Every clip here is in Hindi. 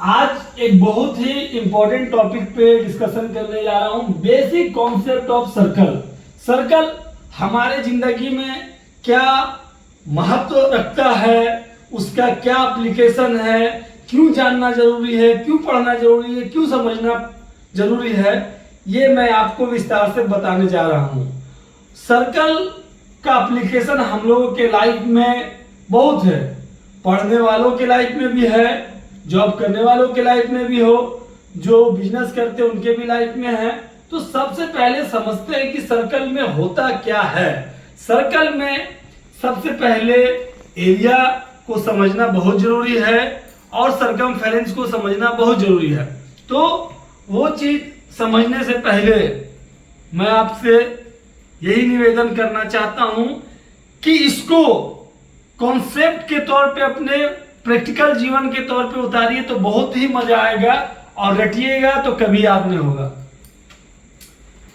आज एक बहुत ही इंपॉर्टेंट टॉपिक पे डिस्कशन करने जा रहा हूं, basic concept of circle. Circle हमारे जिंदगी में क्या महत्व रखता है, उसका क्या एप्लीकेशन है, क्यों जानना जरूरी है, क्यों पढ़ना जरूरी है, क्यों समझना जरूरी है, ये मैं आपको विस्तार से बताने जा रहा हूं। सर्कल का एप्लीकेशन हम लोगों के लाइफ में बहुत है, पढ़ने वालों के लाइफ में भी है, जॉब करने वालों के लाइफ में भी हो, जो बिजनेस करते हैं उनके भी लाइफ में है। तो सबसे पहले समझते हैं कि सर्कल में होता क्या है। सर्कल में सबसे पहले एरिया को समझना बहुत जरूरी है और सरकमफेरेंस को समझना बहुत जरूरी है। तो वो चीज समझने से पहले मैं आपसे यही निवेदन करना चाहता हूं कि इसको कॉन्सेप्ट के तौर पे अपने प्रैक्टिकल जीवन के तौर पे उतारिए तो बहुत ही मजा आएगा, और रटिएगा तो कभी याद नहीं होगा।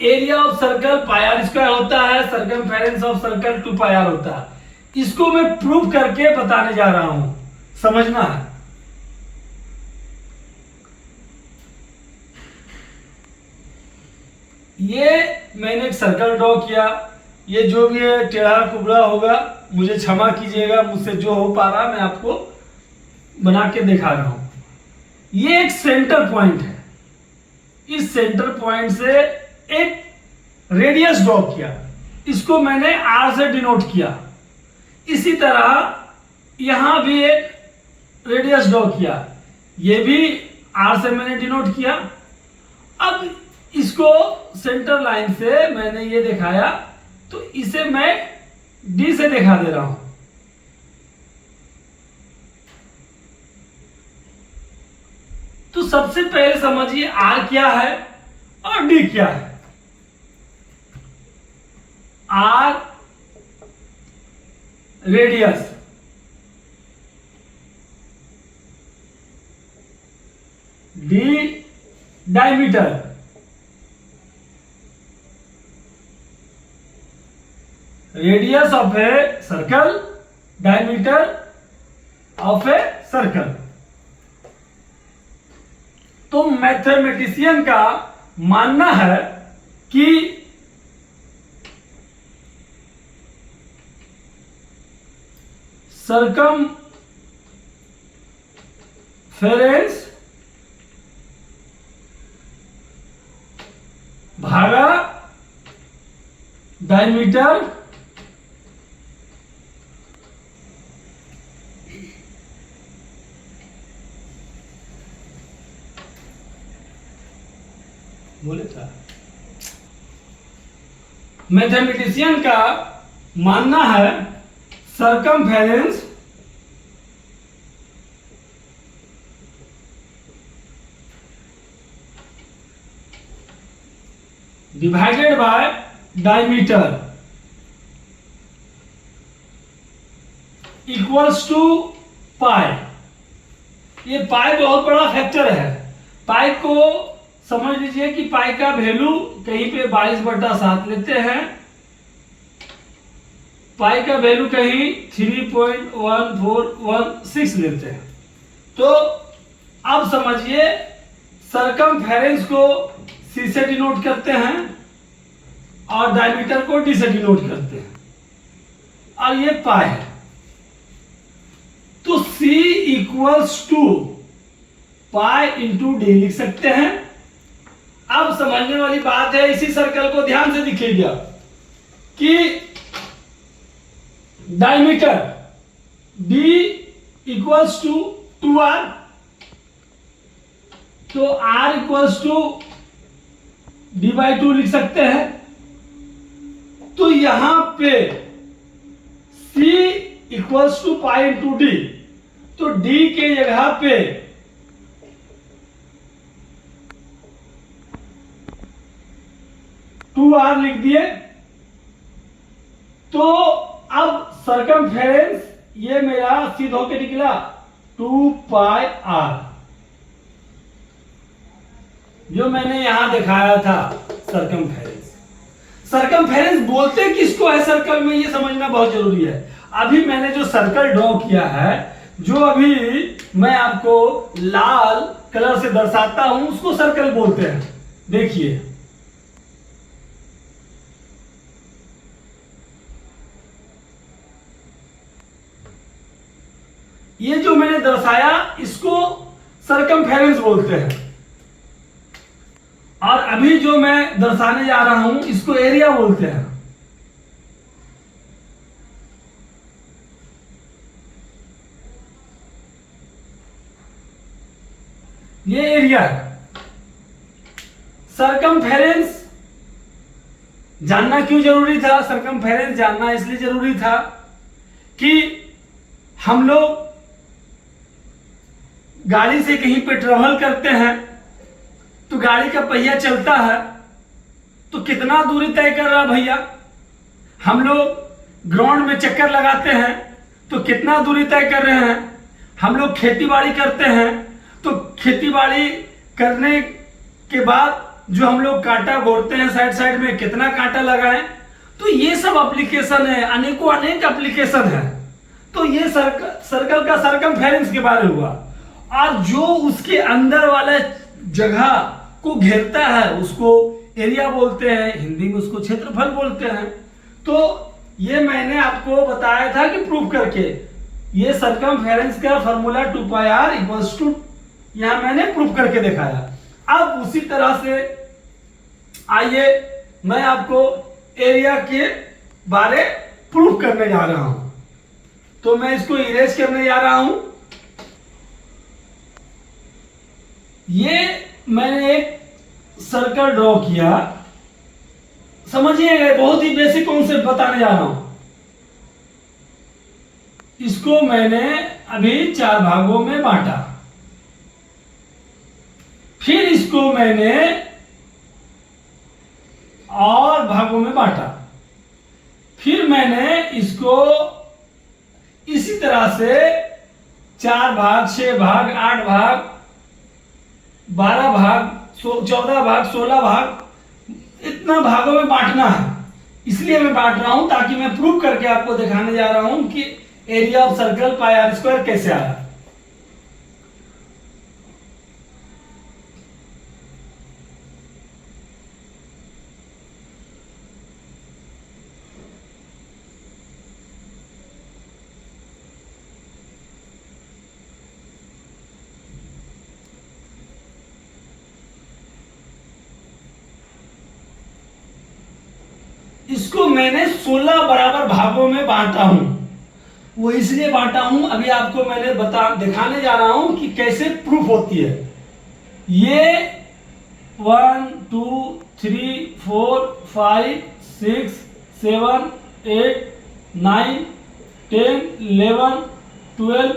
Area of circle pi R square होता है, circumference of circle 2 pi R होता है। इसको मैं प्रूव करके बताने जा रहा हूं, समझना है। ये मैंने एक सर्कल ड्रॉ किया, ये जो भी है टेढ़ा कुबड़ा होगा, मुझे क्षमा कीजिएगा, मुझसे जो हो पा रहा मैं आपको बना के दिखा रहा हूं। ये एक सेंटर पॉइंट है, इस सेंटर पॉइंट से एक रेडियस ड्रॉ किया, इसको मैंने आर से डिनोट किया। इसी तरह यहां भी एक रेडियस ड्रॉ किया, ये भी आर से मैंने डिनोट किया। अब इसको सेंटर लाइन से मैंने ये दिखाया, तो इसे मैं डी से दिखा दे रहा हूं। तो सबसे पहले समझिए आर क्या है और डी क्या है। R radius, D diameter. Radius of a circle, diameter of a circle. तो मैथमेटिशियन का मानना है कि सरकमफेरेंस भागा डायमीटर बोले था। मैथमेटिशियन का मानना है circumference divided by diameter equals to pi. ये पाई बहुत बड़ा फैक्टर है। पाई को समझ लीजिए कि पाई का वैल्यू कहीं पे 22/7 लेते हैं, पाई का वैल्यू कहीं 3.1416 लेते हैं। तो अब समझिए सरकमफेरेंस को सी से डिनोट करते हैं और डायमीटर को डी से डिनोट करते हैं, और ये पाई है। तो C equals to pi into D लिख सकते हैं। अब समझने वाली बात है, इसी सर्कल को ध्यान से दिखेगा कि diameter D equals to 2R, तो R इक्वल्स टू D/2 लिख सकते हैं। तो यहां पे C equals to pi into D, तो D के जगह पे टू आर लिख दिए। तो अब सरकमफेरेंस ये मेरा सीधा होके निकला 2 पाई आर, जो मैंने यहां दिखाया था सरकमफेरेंस। सरकमफेरेंस बोलते किसको है सर्कल में, ये समझना बहुत जरूरी है। अभी मैंने जो सर्कल ड्रॉ किया है, जो अभी मैं आपको लाल कलर से दर्शाता हूं, उसको सर्कल बोलते हैं। देखिए, ये जो मैंने दर्शाया इसको सरकमफेरेंस बोलते हैं, और अभी जो मैं दर्शाने जा रहा हूं इसको एरिया बोलते हैं। ये एरिया है। सरकमफेरेंस जानना क्यों जरूरी था? सरकमफेरेंस जानना इसलिए जरूरी था कि हम लोग गाड़ी से कहीं पे ट्रेवल करते हैं तो गाड़ी का पहिया चलता है तो कितना दूरी तय कर रहा भैया। हम लोग ग्राउंड में चक्कर लगाते हैं तो कितना दूरी तय कर रहे हैं। हम लोग खेती बाड़ी करते हैं तो खेती बाड़ी करने के बाद जो हम लोग कांटा गोड़ते हैं साइड साइड में, कितना कांटा लगाएं। तो ये सब एप्लीकेशन है, अनेकों अनेक एप्लीकेशन है। तो ये सर्कल का सरकमफेरेंस के बारे में हुआ, और जो उसके अंदर वाला जगह को घेरता है उसको एरिया बोलते हैं, हिंदी में उसको क्षेत्रफल बोलते हैं। तो ये मैंने आपको बताया था कि प्रूफ करके, ये सरकमफेरेंस का फॉर्मूला 2πr = यहां मैंने प्रूफ करके दिखाया। अब उसी तरह से आइए मैं आपको एरिया के बारे प्रूफ करने जा रहा हूं। तो मैं इसको इरेज करने जा रहा हूं। ये मैंने एक सर्कल ड्रॉ किया, समझिएगा, बहुत ही बेसिक कॉन्सेप्ट बताने जा रहा हूं। इसको मैंने अभी 4 भागों में बांटा, फिर इसको मैंने और भागों में बांटा, फिर मैंने इसको इसी तरह से 4 भाग, 6 भाग, 8 भाग, 12 भाग, 14 भाग, 16 भाग, इतना भागों में बांटना है। इसलिए मैं बांट रहा हूं ताकि मैं प्रूव करके आपको दिखाने जा रहा हूं कि एरिया ऑफ सर्कल πr² कैसे आया। इसको मैंने 16 बराबर भागों में बांटा हूं। वो इसलिए बांटा हूं, अभी आपको मैंने दिखाने जा रहा हूं कि कैसे प्रूफ होती है। ये 1 2 3 4 5 6 7 8 9 10 11 12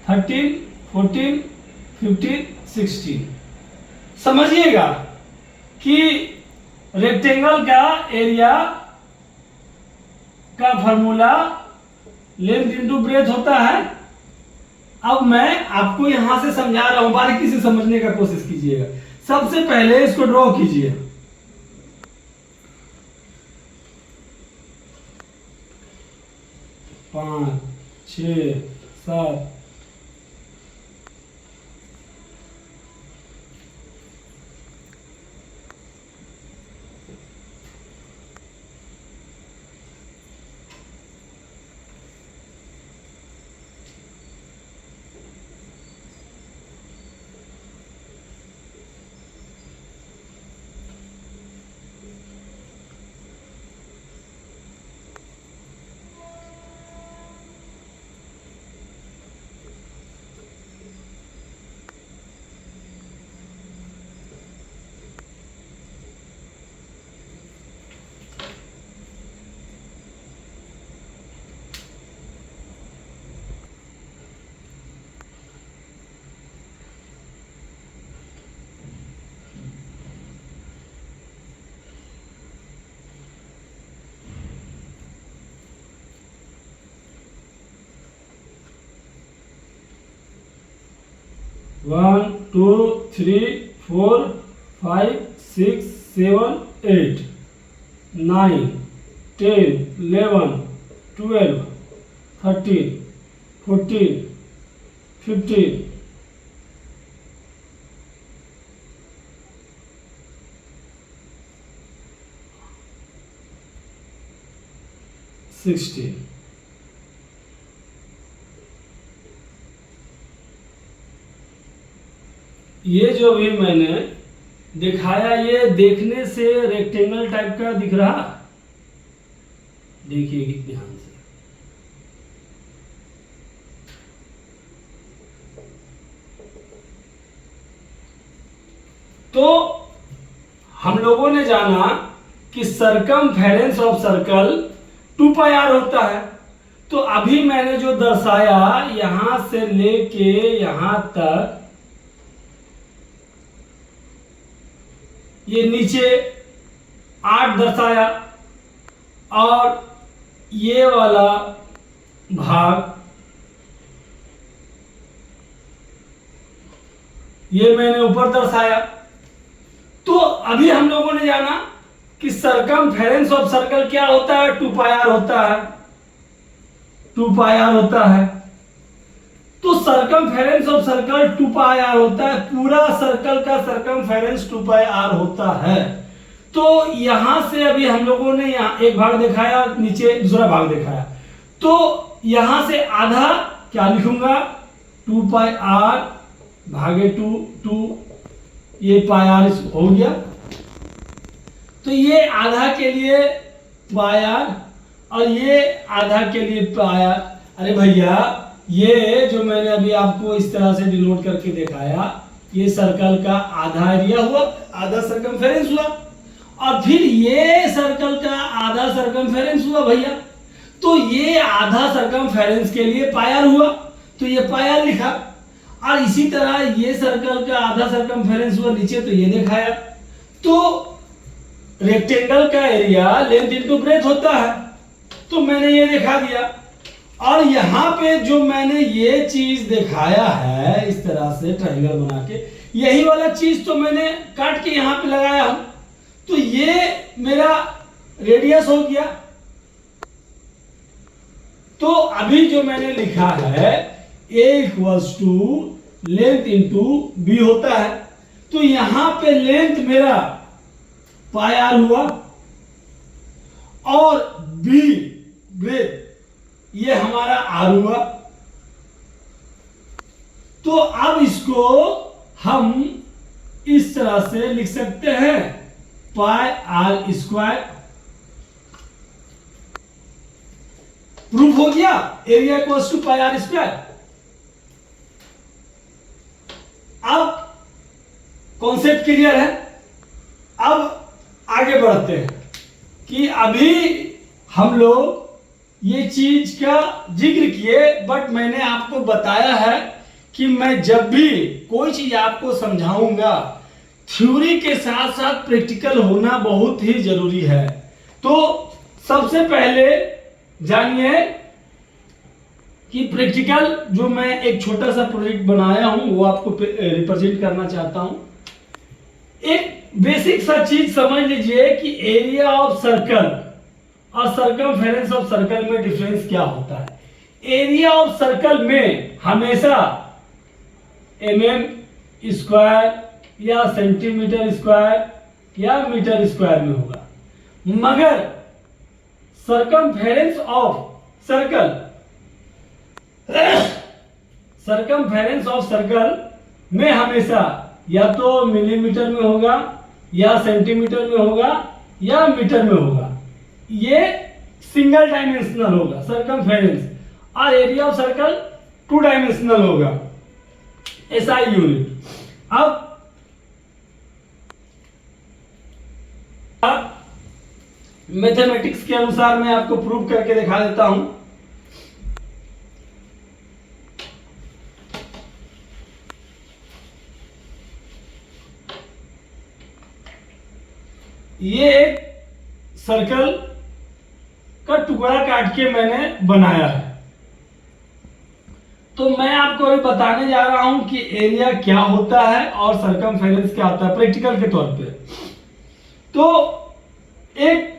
13 14 15 16। समझिएगा कि रेक्टेंगल का एरिया का फॉर्मूला लेंथ इनटू ब्रेथ होता है। अब मैं आपको यहां से समझा रहा हूं, बारीकी से समझने का कोशिश कीजिएगा। सबसे पहले इसको ड्रॉ कीजिए। पांच, 6, 7, वन टू थ्री फोर 5 6 7 8 9 10 11 12 13 14 15 16। ये जो भी मैंने दिखाया ये देखने से रेक्टेंगल टाइप का दिख रहा, देखिए ध्यान से। तो हम लोगों ने जाना कि circumference of circle 2 pi R होता है। तो अभी मैंने जो दर्शाया यहां से लेके यहां तक, ये नीचे 8 दर्शाया और ये वाला भाग ये मैंने ऊपर दर्शाया। तो अभी हम लोगों ने जाना कि सरकमफेरेंस ऑफ सर्कल क्या होता है, 2 पाई आर होता है, 2 पाई आर होता है। तो circumference of circle 2 pi R होता है, पूरा सर्कल का सरकमफेरेंस 2 पाई आर होता है। तो यहां से अभी हम लोगों ने यहां एक भाग दिखाया, नीचे दूसरा भाग दिखाया। तो यहां से आधा क्या लिखूंगा, 2 पाई आर भागे 2, ये पाई आर हो गया। तो ये आधा के लिए पाई आर और ये आधा के लिए पाई आर। अरे भैया ये जो मैंने अभी आपको इस तरह से डिनोट करके दिखाया, ये सर्कल का आधा एरिया हुआ, आधा सरकमफेरेंस हुआ, और फिर ये सर्कल का आधा सरकमफेरेंस हुआ भैया। तो ये आधा सरकमफेरेंस के लिए पाई आर हुआ, तो ये पाई आर लिखा। और इसी तरह ये सर्कल का आधा सरकमफेरेंस हुआ नीचे, तो ये दिखाया। तो रेक्टेंगल का एरिया लेंथ इनटू ब्रेथ होता है, तो मैंने ये दिखा दिया। और यहां पे जो मैंने ये चीज दिखाया है इस तरह से ट्रायंगल बना के, यही वाला चीज तो मैंने काट के यहां पे लगाया हूं। तो ये मेरा रेडियस हो गया। तो अभी जो मैंने लिखा है A equals to length into B होता है। तो यहां पे लेंथ मेरा पाई आर हुआ और बी ब्रेथ ये हमारा आर हुआ। तो अब इसको हम इस तरह से लिख सकते हैं, पाई आर स्क्वायर। प्रूफ हो गया, area equals to pi R square. अब कॉन्सेप्ट क्लियर है। अब आगे बढ़ते हैं कि अभी हम लोग ये चीज का जिक्र किए, बट मैंने आपको बताया है कि मैं जब भी कोई चीज आपको समझाऊंगा, थ्योरी के साथ साथ प्रैक्टिकल होना बहुत ही जरूरी है। तो सबसे पहले जानिए कि प्रैक्टिकल जो मैं एक छोटा सा प्रोजेक्ट बनाया हूं वो आपको रिप्रेजेंट करना चाहता हूं। एक बेसिक सा चीज समझ लीजिए कि एरिया ऑफ सर्कल और सरकमफेरेंस ऑफ सर्कल में डिफरेंस क्या होता है। एरिया ऑफ सर्कल में हमेशा mm स्क्वायर या सेंटीमीटर स्क्वायर या मीटर स्क्वायर में होगा, मगर सरकमफेरेंस ऑफ सर्कल में हमेशा या तो मिलीमीटर में होगा या सेंटीमीटर में होगा या मीटर में होगा। ये सिंगल डायमेंशनल होगा सरकमफेरेंस, और एरिया ऑफ सर्कल 2 डायमेंशनल होगा, SI यूनिट। अब मैथमेटिक्स के अनुसार मैं आपको प्रूव करके दिखा देता हूं। ये एक सर्कल का टुकड़ा काट के मैंने बनाया है। तो मैं आपको अभी बताने जा रहा हूं कि एरिया क्या होता है और सरकमफेरेंस क्या होता है प्रैक्टिकल के तौर पे। तो एक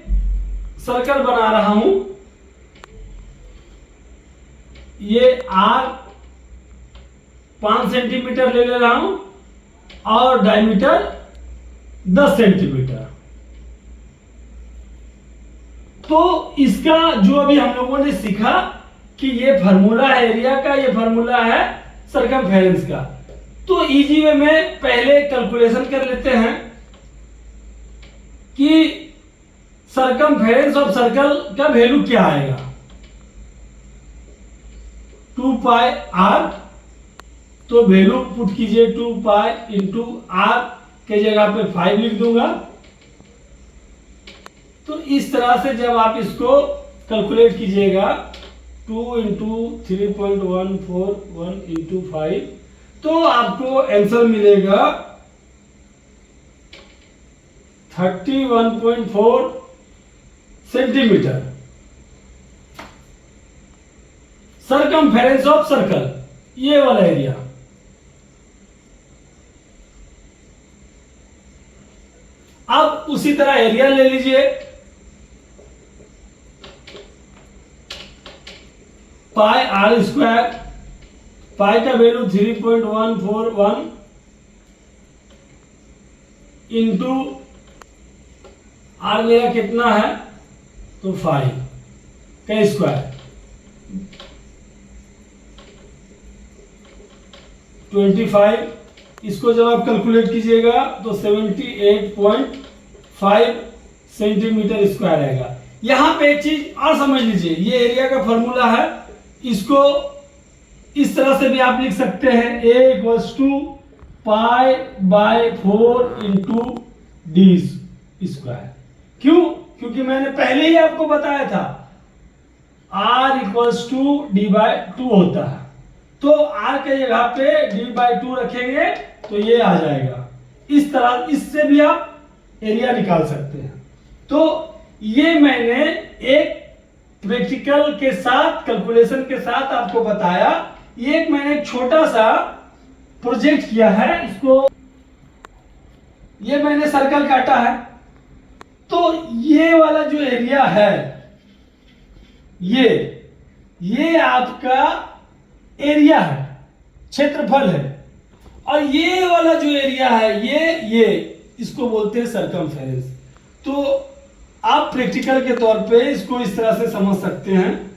सर्कल बना रहा हूं, ये R 5 सेंटीमीटर ले रहा हूं और डायमीटर 10 सेंटीमीटर। तो इसका जो अभी हम लोगों ने सीखा कि ये फार्मूला है एरिया का, ये फार्मूला है सरकमफेरेंस का। तो इजी वे में पहले कैलकुलेशन कर लेते हैं कि सरकमफेरेंस ऑफ सर्कल का वैल्यू क्या आएगा। 2 पाई आर, तो वैल्यू पुट कीजिए 2 पाई इंटू आर के जगह पे 5 लिख दूंगा। तो इस तरह से जब आप इसको कैलकुलेट कीजिएगा 2 इंटू 3.141 इंटू 5, तो आपको आंसर मिलेगा 31.4 सेंटीमीटर सरकमफेरेंस ऑफ सर्कल, ये वाला एरिया। अब उसी तरह एरिया ले लीजिए, पाई आर स्क्वायर, पाई का वैल्यू 3.141 इंटू आर मेरा कितना है, तो 5 का स्क्वायर 25। इसको जब आप कैलकुलेट कीजिएगा तो 78.5 सेंटीमीटर स्क्वायर आएगा। यहां पे एक चीज और समझ लीजिए, ये एरिया का फॉर्मूला है, इसको इस तरह से भी आप लिख सकते हैं, A equals to pi by 4 into D square. क्यों? क्योंकि मैंने पहले ही आपको बताया था R equals to D by 2 होता है, तो R के जगह पे डी बाय 2 रखेंगे तो ये आ जाएगा। इस तरह इससे भी आप एरिया निकाल सकते हैं। तो ये मैंने एक प्रैक्टिकल के साथ, कैलकुलेशन के साथ आपको बताया। ये मैंने एक छोटा सा प्रोजेक्ट किया है, इसको ये मैंने सर्कल काटा है, तो ये वाला जो एरिया है ये आपका एरिया है, क्षेत्रफल है, और ये वाला जो एरिया है ये इसको बोलते हैं सरकमफेरेंस। तो आप प्रैक्टिकल के तौर पे इसको इस तरह से समझ सकते हैं।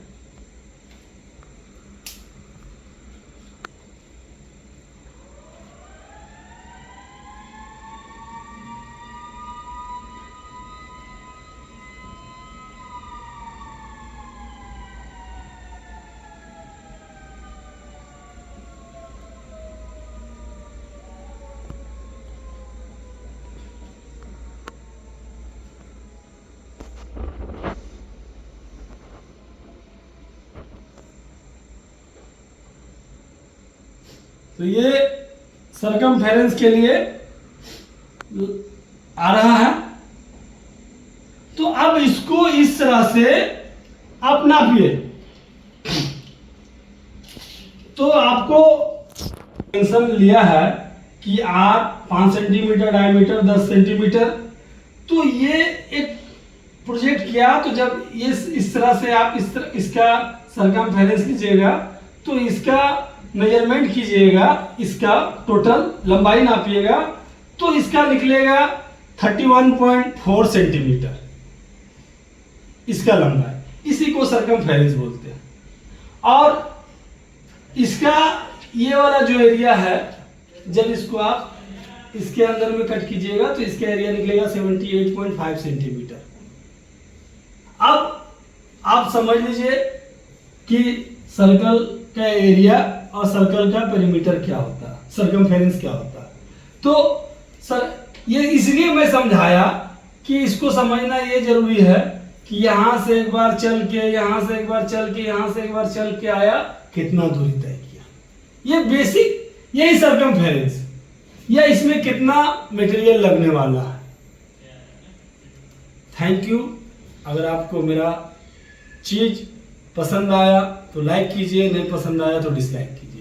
तो ये सरकमफेरेंस के लिए आ रहा है। तो अब इसको इस तरह से आप नापिए, तो आपको टेंशन लिया है कि R 5 सेंटीमीटर, डायमीटर 10 सेंटीमीटर। तो ये एक प्रोजेक्ट किया, तो जब ये इस तरह से आप इसका सरकमफेरेंस कीजिएगा तो इसका मेजरमेंट कीजिएगा, इसका टोटल लंबाई नापिएगा, तो इसका निकलेगा 31.4 सेंटीमीटर इसका लंबाई। इसी को सरकमफेरेंस बोलते हैं। और इसका ये वाला जो एरिया है, जब इसको आप इसके अंदर में कट कीजिएगा तो इसका एरिया निकलेगा 78.5 सेंटीमीटर। अब आप समझ लीजिए कि सर्कल का एरिया और सर्कल का पेरीमीटर क्या होता है, सरकमफेरेंस क्या होता है। तो सर ये इसलिए मैं समझाया कि इसको समझना ये जरूरी है कि यहां से एक बार चल के, यहां से एक बार चल के, यहां से एक बार चल के आया, कितना दूरी तय किया। ये बेसिक यही सरकमफेरेंस, या इसमें कितना मटेरियल लगने वाला है। Thank you. अगर आपको मेरा चीज पसंद आया तो लाइक कीजिए, नहीं पसंद आया तो डिसलाइक कीजिए।